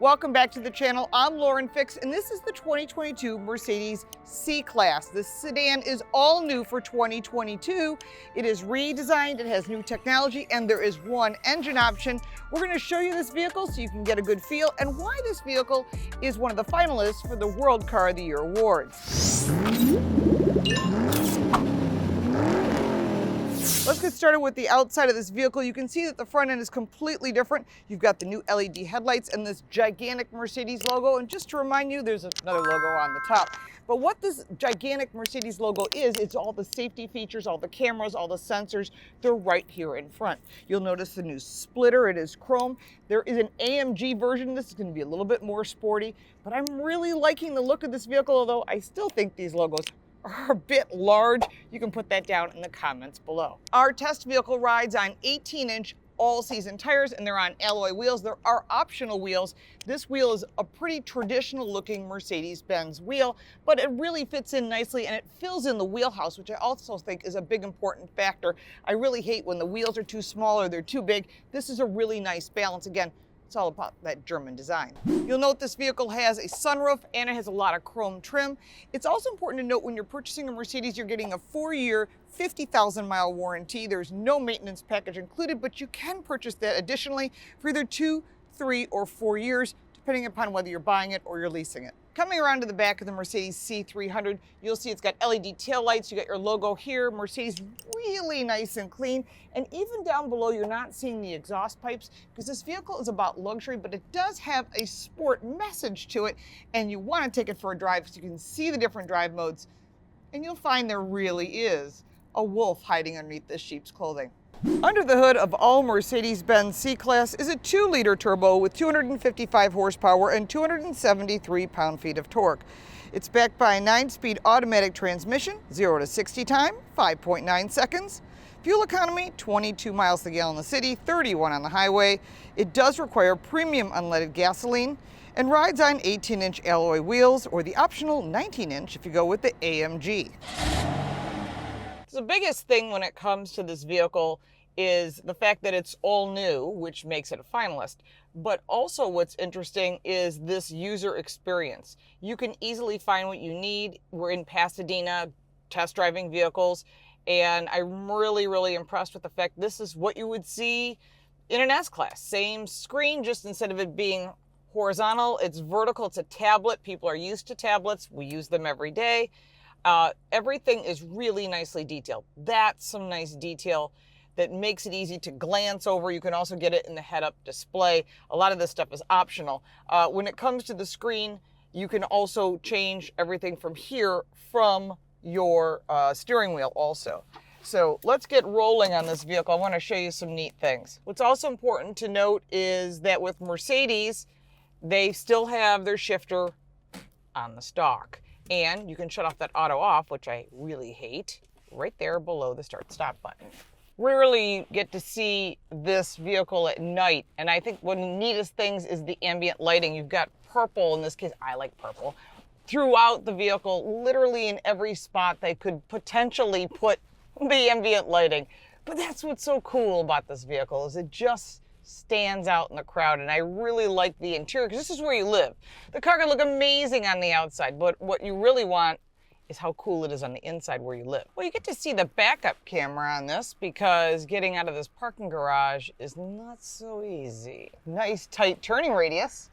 Welcome back to the channel. I'm Lauren Fix, and this is the 2022 Mercedes C-Class. This sedan is all new for 2022. It is redesigned, it has new technology, and there is one engine option. We're going to show you this vehicle so you can get a good feel and why this vehicle is one of the finalists for the World Car of the Year Awards. Let's get started with the outside of this vehicle. You can see that the front end is completely different. You've got the new LED headlights and this gigantic Mercedes logo. And just to remind you, there's another logo on the top. But what this gigantic Mercedes logo is, it's all the safety features, all the cameras, all the sensors. They're right here in front. You'll notice the new splitter. It is chrome. There is an AMG version. This is going to be a little bit more sporty. But I'm really liking the look of this vehicle, although I still think these logos are a bit large. You can put that down in the comments below. Our test vehicle rides on 18-inch all-season tires, and they're on alloy wheels. There are optional wheels. This wheel is a pretty traditional looking Mercedes Benz wheel, but it really fits in nicely and it fills in the wheelhouse, which I also think is a big important factor. I really hate when the wheels are too small or they're too big. This is a really nice balance. Again, it's all about that German design. You'll note this vehicle has a sunroof and it has a lot of chrome trim. It's also important to note when you're purchasing a Mercedes, you're getting a 4-year, 50,000-mile warranty. There's no maintenance package included, but you can purchase that additionally for either 2, 3, or 4 years, depending upon whether you're buying it or you're leasing it. Coming around to the back of the Mercedes C300, you'll see it's got LED taillights. You got your logo here. Mercedes really nice and clean. And even down below, you're not seeing the exhaust pipes because this vehicle is about luxury, but it does have a sport message to it. And you want to take it for a drive so you can see the different drive modes. And you'll find there really is a wolf hiding underneath this sheep's clothing. Under the hood of all Mercedes Benz C-Class is a 2-liter turbo with 255 horsepower and 273 pound-feet of torque. It's backed by a 9-speed automatic transmission, 0 to 60 time, 5.9 seconds. Fuel economy, 22 miles per gallon in the city, 31 on the highway. It does require premium unleaded gasoline and rides on 18-inch alloy wheels or the optional 19-inch if you go with the AMG. So the biggest thing when it comes to this vehicle is the fact that it's all new, which makes it a finalist. But also what's interesting is this user experience. You can easily find what you need. We're in Pasadena test driving vehicles, and I'm really, really impressed with the fact this is what you would see in an S-Class. Same screen, just instead of it being horizontal, it's vertical. It's a tablet. People are used to tablets. We use them every day. Everything is really nicely detailed. That's some nice detail that makes it easy to glance over. You can also get it in the head-up display. A lot of this stuff is optional. When it comes to the screen, you can also change everything from here from your steering wheel also. So let's get rolling on this vehicle. I want to show you some neat things. What's also important to note is that with Mercedes, they still have their shifter on the stalk. And you can shut off that auto off, which I really hate, right there below the start-stop button. Rarely get to see this vehicle at night, and I think one of the neatest things is the ambient lighting. You've got purple, in this case, I like purple, throughout the vehicle, literally in every spot they could potentially put the ambient lighting. But that's what's so cool about this vehicle, is it just stands out in the crowd, and I really like the interior because this is where you live. The car can look amazing on the outside, but what you really want is how cool it is on the inside where you live. Well, you get to see the backup camera on this because getting out of this parking garage is not so easy. Nice tight turning radius,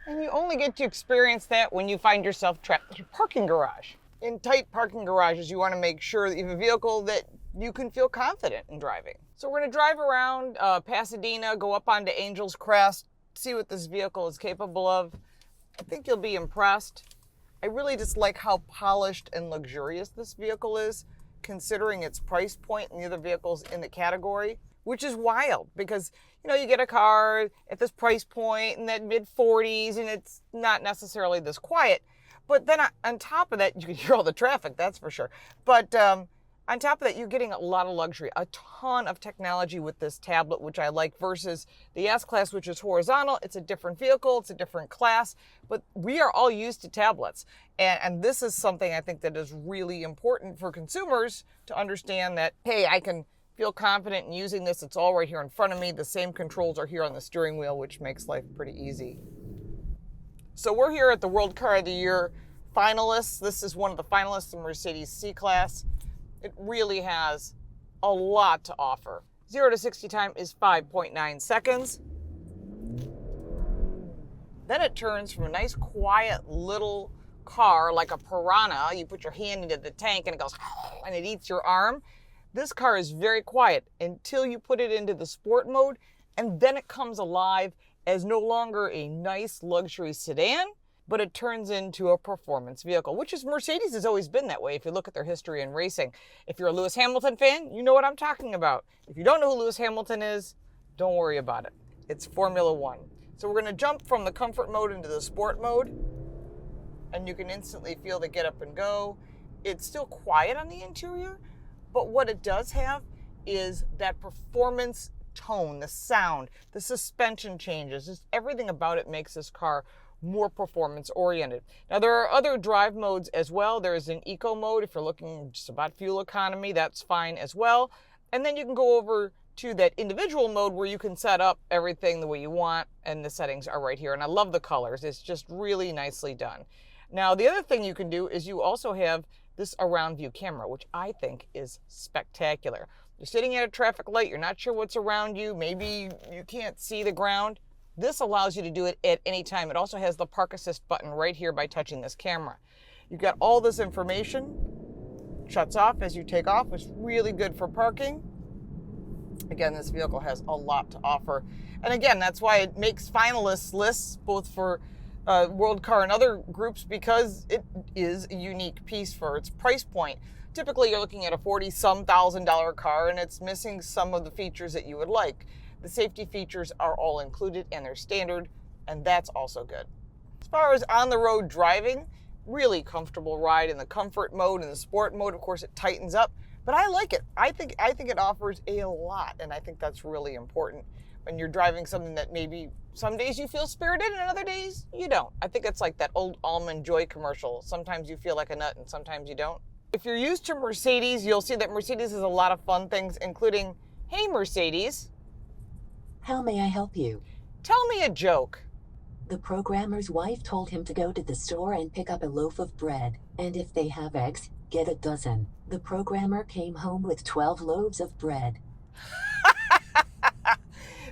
and you only get to experience that when you find yourself trapped in a parking garage. In tight parking garages, you want to make sure that you have a vehicle that you can feel confident in driving. So we're going to drive around Pasadena, go up onto Angel's Crest, see what this vehicle is capable of. I think you'll be impressed. I really just like how polished and luxurious this vehicle is, considering its price point and the other vehicles in the category, which is wild because, you know, you get a car at this price point in that mid-40s and it's not necessarily this quiet. But then on top of that, you can hear all the traffic, that's for sure. But on top of that, you're getting a lot of luxury, a ton of technology with this tablet, which I like, versus the S-Class, which is horizontal. It's a different vehicle, it's a different class, but we are all used to tablets. And this is something I think that is really important for consumers to understand that, hey, I can feel confident in using this. It's all right here in front of me. The same controls are here on the steering wheel, which makes life pretty easy. So we're here at the World Car of the Year finalists. This is one of the finalists, the Mercedes C-Class. It really has a lot to offer. 0 to 60 time is 5.9 seconds. Then it turns from a nice, quiet little car like a piranha. You put your hand into the tank and it goes, and it eats your arm. This car is very quiet until you put it into the sport mode, and then it comes alive as no longer a nice luxury sedan, but it turns into a performance vehicle, which is Mercedes has always been that way if you look at their history in racing. If you're a Lewis Hamilton fan, you know what I'm talking about. If you don't know who Lewis Hamilton is, don't worry about it. It's Formula One. So we're going to jump from the comfort mode into the sport mode, and you can instantly feel the get up and go. It's still quiet on the interior, but what it does have is that performance tone, the sound, the suspension changes, just everything about it makes this car more performance oriented. Now there are other drive modes as well. There's an eco mode if you're looking just about fuel economy, that's fine as well. And then you can go over to that individual mode where you can set up everything the way you want, and the settings are right here. And I love the colors. It's just really nicely done. Now the other thing you can do is you also have this around view camera, which I think is spectacular. You're sitting at a traffic light, you're not sure what's around you, maybe you can't see the ground. This allows you to do it at any time. It also has the park assist button right here by touching this camera. You've got all this information, shuts off as you take off. It's really good for parking. Again, this vehicle has a lot to offer. And again, that's why it makes finalists lists, both for World Car and other groups, because it is a unique piece for its price point. Typically, you're looking at a $40-some thousand car, and it's missing some of the features that you would like. The safety features are all included, and they're standard, and that's also good. As far as on-the-road driving, really comfortable ride in the comfort mode. In the sport mode, of course, it tightens up, but I like it. I think it offers a lot, and I think that's really important when you're driving something that maybe some days you feel spirited and other days you don't. I think it's like that old Almond Joy commercial. Sometimes you feel like a nut and sometimes you don't. If you're used to Mercedes, you'll see that Mercedes has a lot of fun things, including, hey Mercedes. How may I help you? Tell me a joke. The programmer's wife told him to go to the store and pick up a loaf of bread, and if they have eggs, get a dozen. The programmer came home with 12 loaves of bread.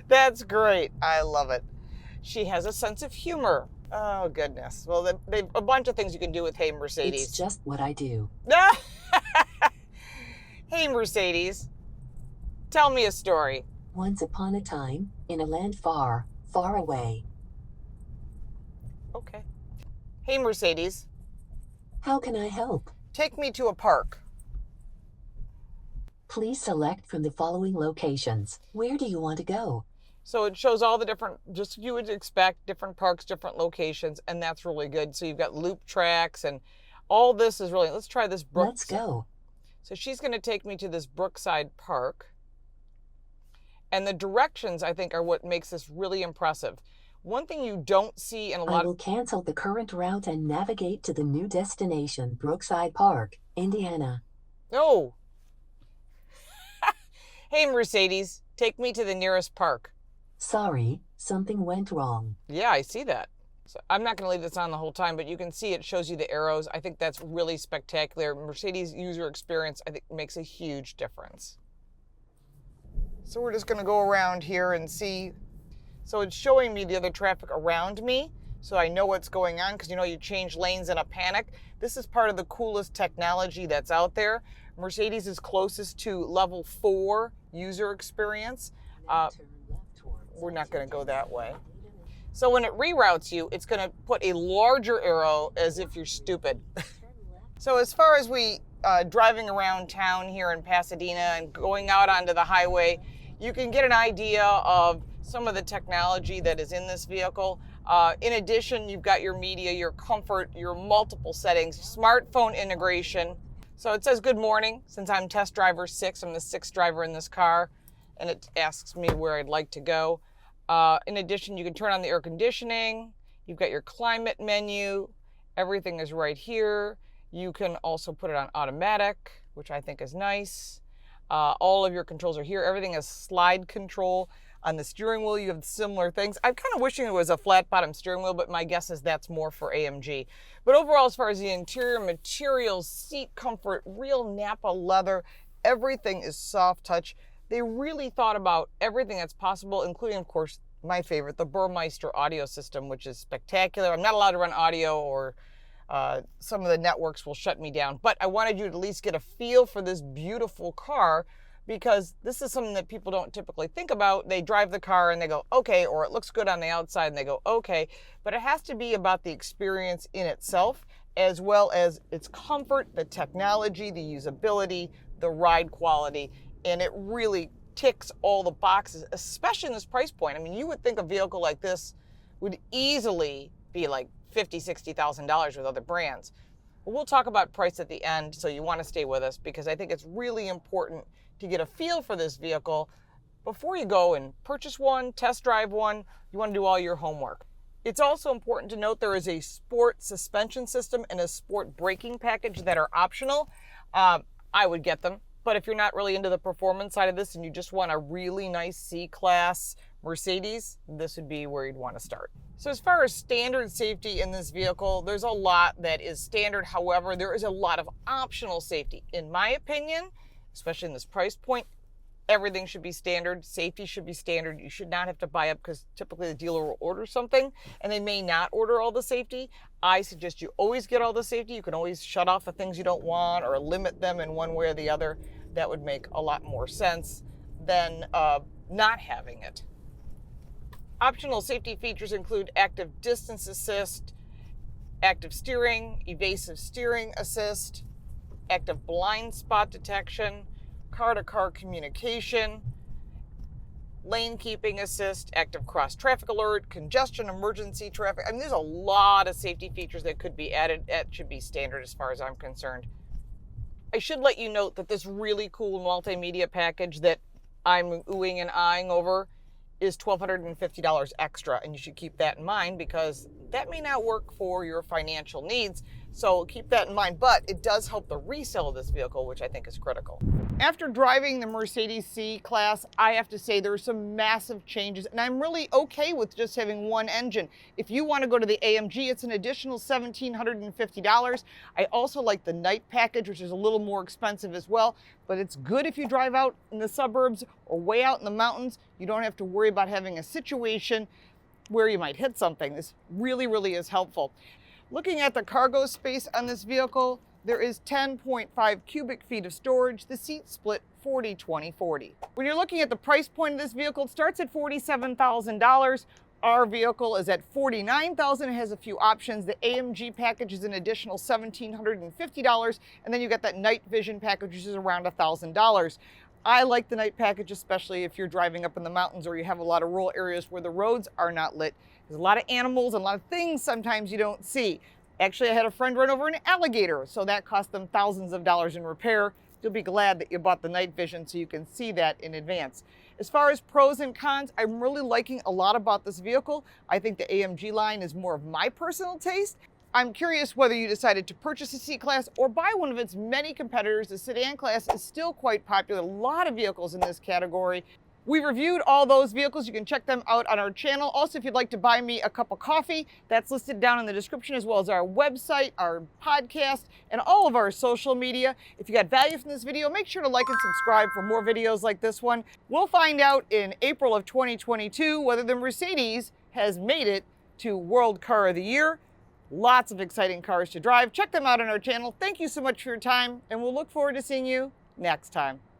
That's great. I love it. She has a sense of humor. Oh, goodness. Well, they've a bunch of things you can do with Hey Mercedes. It's just what I do. Hey Mercedes, tell me a story. Once upon a time, in a land far, far away. Okay. Hey Mercedes. How can I help? Take me to a park. Please select from the following locations. Where do you want to go? So it shows all the different, just you would expect, different parks, different locations, and that's really good. So you've got loop tracks and all this is really, let's try this Brookside. Let's go. So she's going to take me to this Brookside Park. And the directions, I think, are what makes this really impressive. One thing you don't see in a lot I will cancel the current route and navigate to the new destination, Brookside Park, Indiana. Oh. Hey, Mercedes, take me to the nearest park. Sorry, something went wrong. Yeah, I see that. So I'm not going to leave this on the whole time, but you can see it shows you the arrows. I think that's really spectacular. Mercedes user experience, I think, makes a huge difference. So we're just going to go around here and see. So it's showing me the other traffic around me, so I know what's going on, because you know you change lanes in a panic. This is part of the coolest technology that's out there. Mercedes is closest to level 4 user experience. We're not going to go that way. So when it reroutes you, it's going to put a larger arrow as if you're stupid. So as far as we driving around town here in Pasadena and going out onto the highway, you can get an idea of some of the technology that is in this vehicle. In addition, you've got your media, your comfort, your multiple settings, smartphone integration. So it says good morning. Since I'm test driver 6, I'm the 6th driver in this car, and it asks me where I'd like to go. In addition, you can turn on the air conditioning. You've got your climate menu. Everything is right here. You can also put it on automatic, which I think is nice. All of your controls are here. Everything is slide control. On the steering wheel, you have similar things. I'm kind of wishing it was a flat bottom steering wheel, but my guess is that's more for AMG. But overall, as far as the interior materials, seat comfort, real Napa leather, everything is soft touch. They really thought about everything that's possible, including, of course, my favorite, the Burmeister audio system, which is spectacular. I'm not allowed to run audio, or some of the networks will shut me down. But I wanted you to at least get a feel for this beautiful car, because this is something that people don't typically think about. They drive the car and they go, okay, or it looks good on the outside and they go, okay. But it has to be about the experience in itself, as well as its comfort, the technology, the usability, the ride quality, and it really ticks all the boxes, especially in this price point. I mean, you would think a vehicle like this would easily be like $50,000, $60,000 with other brands. But we'll talk about price at the end, so you want to stay with us, because I think it's really important to get a feel for this vehicle before you go and purchase one, test drive one. You want to do all your homework. It's also important to note there is a sport suspension system and a sport braking package that are optional. I would get them, but if you're not really into the performance side of this and you just want a really nice C-Class Mercedes, this would be where you'd want to start. So as far as standard safety in this vehicle, there's a lot that is standard. However, there is a lot of optional safety. In my opinion, especially in this price point, everything should be standard. Safety should be standard. You should not have to buy up, because typically the dealer will order something and they may not order all the safety. I suggest you always get all the safety. You can always shut off the things you don't want or limit them in one way or the other. That would make a lot more sense than not having it. Optional safety features include active distance assist, active steering, evasive steering assist, active blind spot detection, car-to-car communication, lane keeping assist, active cross traffic alert, congestion emergency traffic. I mean, there's a lot of safety features that could be added. That should be standard as far as I'm concerned. I should let you note that this really cool multimedia package that I'm oohing and eyeing over is $1,250 extra, and you should keep that in mind, because that may not work for your financial needs. So keep that in mind, but it does help the resale of this vehicle, which I think is critical. After driving the Mercedes C-Class, I have to say there are some massive changes, and I'm really okay with just having one engine. If you want to go to the AMG, it's an additional $1,750. I also like the night package, which is a little more expensive as well, but it's good if you drive out in the suburbs or way out in the mountains. You don't have to worry about having a situation where you might hit something. This really, really is helpful. Looking at the cargo space on this vehicle, there is 10.5 cubic feet of storage. The seat split 40-20-40. When you're looking at the price point of this vehicle, it starts at $47,000. Our vehicle is at $49,000. It has a few options. The AMG package is an additional $1,750, and then you get that night vision package, which is around $1,000. I like the night package, especially if you're driving up in the mountains or you have a lot of rural areas where the roads are not lit. There's a lot of animals and a lot of things sometimes you don't see. Actually, I had a friend run over an alligator, so that cost them thousands of dollars in repair. You'll be glad that you bought the night vision so you can see that in advance. As far as pros and cons, I'm really liking a lot about this vehicle. I think the AMG line is more of my personal taste. I'm curious whether you decided to purchase a C-Class or buy one of its many competitors. The sedan class is still quite popular. A lot of vehicles in this category. We reviewed all those vehicles. You can check them out on our channel. Also, if you'd like to buy me a cup of coffee, that's listed down in the description, as well as our website, our podcast, and all of our social media. If you got value from this video, make sure to like and subscribe for more videos like this one. We'll find out in April of 2022 whether the Mercedes has made it to World Car of the Year. Lots of exciting cars to drive. Check them out on our channel. Thank you so much for your time, and we'll look forward to seeing you next time.